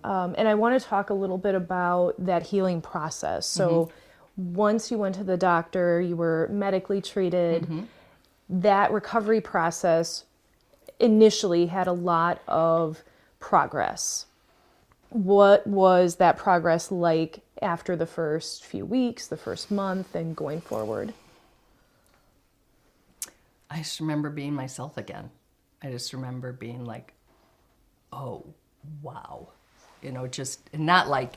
And I want to talk a little bit about that healing process. So once you went to the doctor, you were medically treated, that recovery process initially had a lot of progress. What was that progress like after the first few weeks, the first month, and going forward? I just remember being myself again. I just remember being like, oh, wow. Just not like,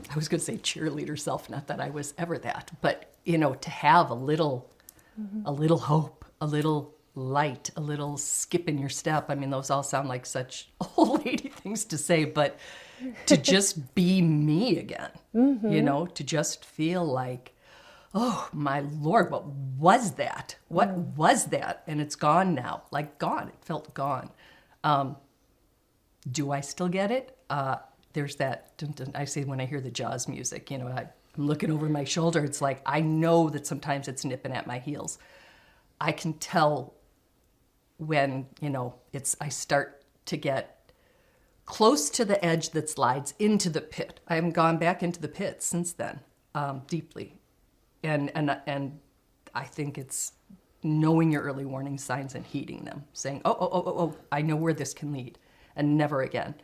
I was going to say cheerleader self, not that I was ever that, but, to have a little hope, a little light, a little skip in your step. I mean, those all sound like such old lady things to say, but to just be me again, to just feel like, oh my Lord, what was that? What was that? And it's gone now, like gone. It felt gone. Do I still get it? There's that, dun, dun, I say when I hear the Jaws music, I'm looking over my shoulder. It's like, I know that sometimes it's nipping at my heels. I can tell when, I start to get close to the edge that slides into the pit. I haven't gone back into the pit since then, deeply. And I think it's knowing your early warning signs and heeding them, saying, oh, I know where this can lead, and never again.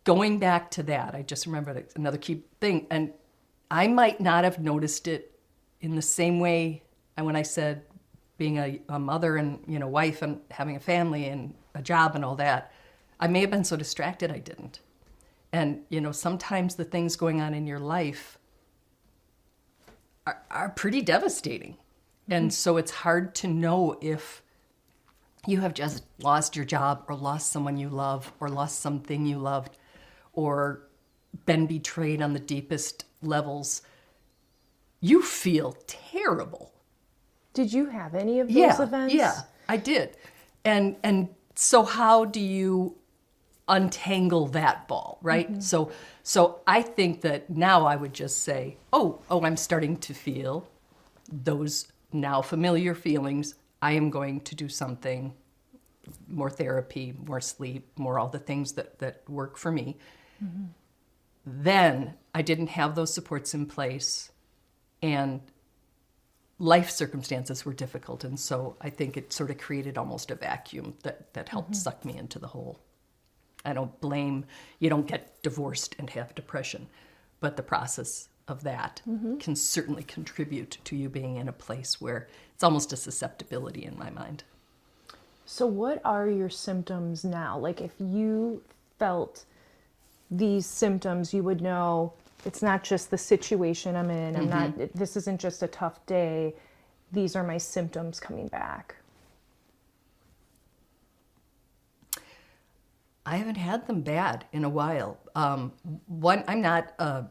Going back to that, I just remembered another key thing, and I might not have noticed it in the same way when I said being a mother and wife and having a family and a job and all that. I may have been so distracted I didn't. And sometimes the things going on in your life are pretty devastating. And so it's hard to know if you have just lost your job or lost someone you love or lost something you loved or been betrayed on the deepest levels. You feel terrible. Did you have any of those events? Yeah, I did. And so how do you untangle that ball, right? So I think that now I would just say, oh, I'm starting to feel those now familiar feelings. I am going to do something, more therapy, more sleep, more all the things that work for me. Then I didn't have those supports in place, and life circumstances were difficult. And so I think it sort of created almost a vacuum that helped suck me into the hole. I don't blame, you don't get divorced and have depression, but the process of that can certainly contribute to you being in a place where it's almost a susceptibility in my mind. So what are your symptoms now? Like if you felt these symptoms, you would know it's not just the situation I'm in. This isn't just a tough day. These are my symptoms coming back. I haven't had them bad in a while. One, I'm not a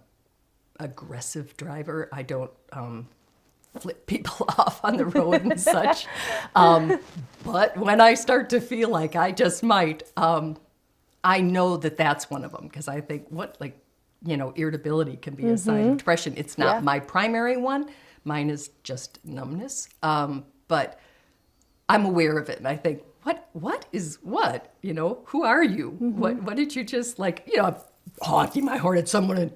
aggressive driver. I don't flip people off on the road and such. But when I start to feel like I just might, I know that that's one of them, because I think irritability can be a sign of depression. It's not my primary one. Mine is just numbness. But I'm aware of it, and I think, what is what? Who are you? What did you just I'm honking my horn at someone, and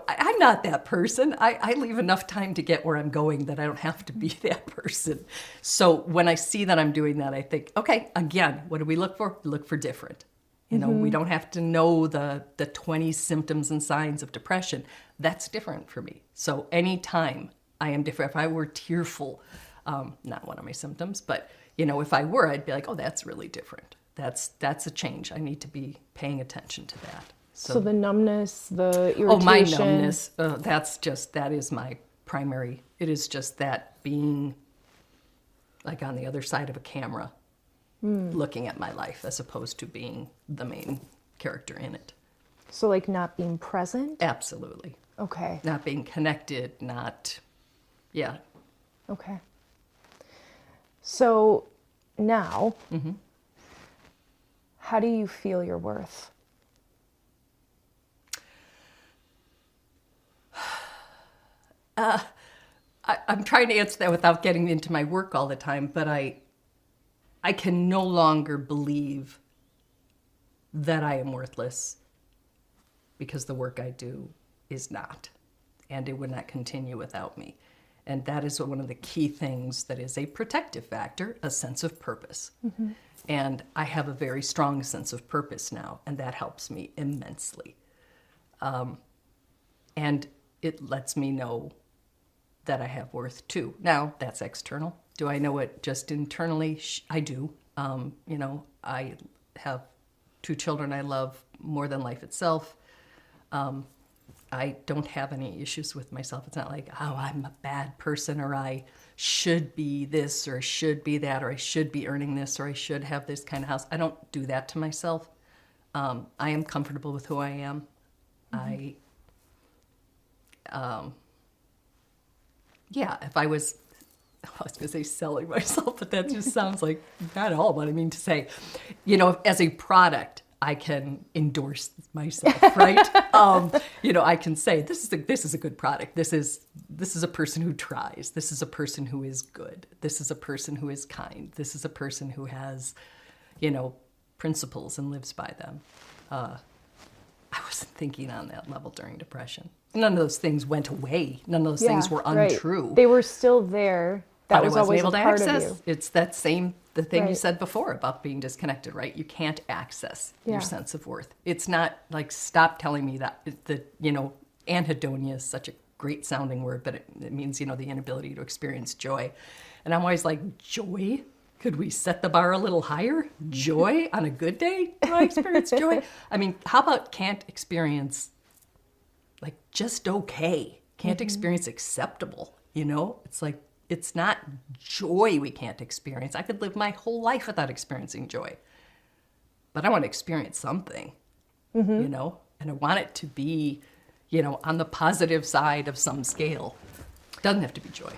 I'm not that person. I leave enough time to get where I'm going that I don't have to be that person. So when I see that I'm doing that, I think, okay, again, what do we look for? We look for different. We don't have to know the 20 symptoms and signs of depression. That's different for me. So anytime I am different, if I were tearful, not one of my symptoms, but if I were, I'd be like, oh, that's really different. That's a change. I need to be paying attention to that. So the numbness, the irritation. Oh, my numbness, that is my primary. It is just that being like on the other side of a camera, looking at my life as opposed to being the main character in it. So like not being present? Absolutely. Okay. Not being connected, yeah. Okay. So now, how do you feel your worth? I'm trying to answer that without getting into my work all the time, but I can no longer believe that I am worthless because the work I do is not, and it would not continue without me. And that is one of the key things that is a protective factor, a sense of purpose. And I have a very strong sense of purpose now, and that helps me immensely. And it lets me know that I have worth too. Now, that's external. Do I know it just internally? I do. You know, I have 2 children I love more than life itself. I don't have any issues with myself. It's not like, oh, I'm a bad person, or I should be this, or I should be that, or I should be earning this, or I should have this kind of house. I don't do that to myself. I am comfortable with who I am. If I was going to say selling myself, but that just sounds like not at all what I mean to say. You know, as a product, I can endorse myself, right? You know, I can say this is a good product. This is a person who tries. This is a person who is good. This is a person who is kind. This is a person who has, you know, principles and lives by them. I wasn't thinking on that level during depression. None of those things went away. None of those things were untrue. Right. They were still there. That but was I wasn't always able a to part access. of you. It's that same, the thing you Right. said before about being disconnected, right? You can't access Yeah. your sense of worth. It's not like, stop telling me that, you know, anhedonia is such a great sounding word, but it means, you know, the inability to experience joy. And I'm always like, joy? Could we set the bar a little higher? Joy on a good day? Do I experience joy? I mean, how about can't experience like just okay? Can't experience acceptable, you know? It's like, it's not joy we can't experience. I could live my whole life without experiencing joy. But I want to experience something, you know? And I want it to be, you know, on the positive side of some scale. Doesn't have to be joy.